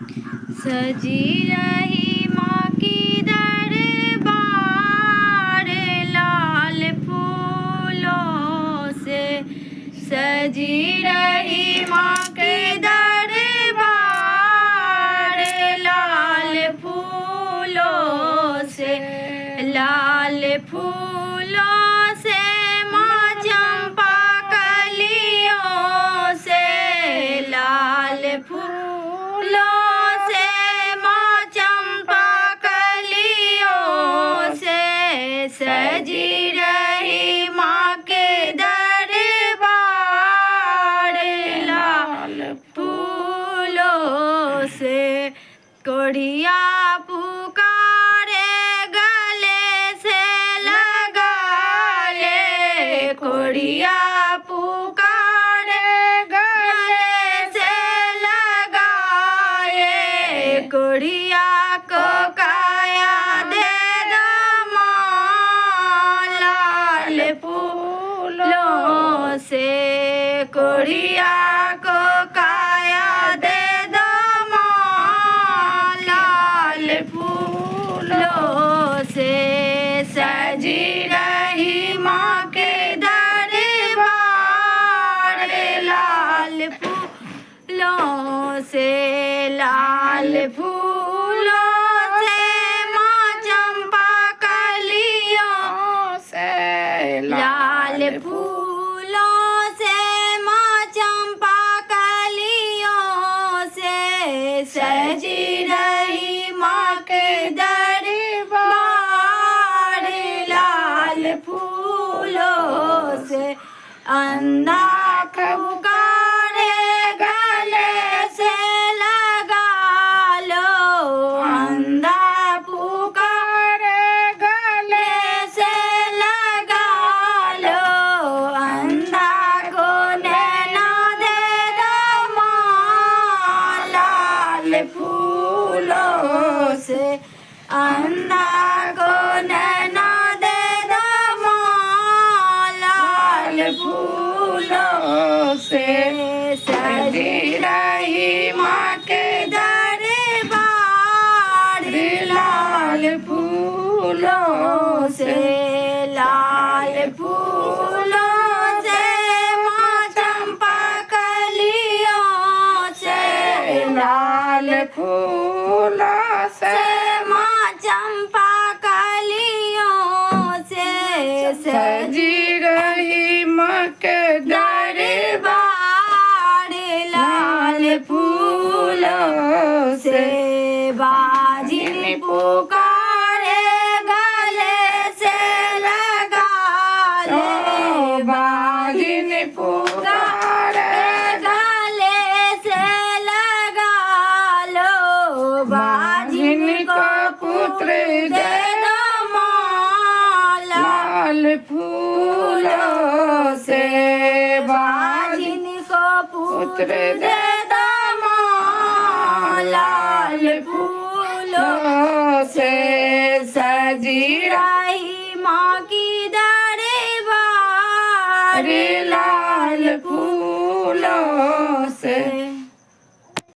सजी रही माँ की दरबार लाल फूलों से। सजी रही माँ के दरबार लाल फूलों से। लाल फूलों से माँ चंपा कलियों से। लाल फूलों से माँ चंपा कलियों से। सजी रही माँ के दरबार लाल फूलों से। कोढ़िया पुकारे गले से लगा ले। कोढ़िया पुकारे गले से लगा ले। कोढ़िया को काया दे दो माँ लाल फूलों से। कोढ़िया को काया दे दो माँ लाल फूलों से। सजी रही माँ के दरबार लाल फूलों से। लाल फूलों से माँ चंपा कलियों से। लाल फूलों से माँ चंपा कलियों से। सजी रही माँ के दरबार लाल फूलों से। अंधा पुकारे गले से लगा लो। अंधा पुकारे गले से लगा लो। अंधा को नैना दे दो माँ लाल फूलों से। अंधा को नैना दे दो माँ लाल फूलों से। सजी रही माँ के दरबार लाल फूलों से। लाल फूलों से माँ चंपा कलियों से। लाल फूलों से माँ चंपा कलियों से। सजी रही माँ के दरबार लाल फूलों से। बाजिन पुकारे गले से लगा ले। बाजिन पुकारे गले से लगा लो। बाजिन को पुत्र दे दो माँ लाल फूलों से। बाजिन को पुत्र दे दो माँ लाल फूलों से। सजी रही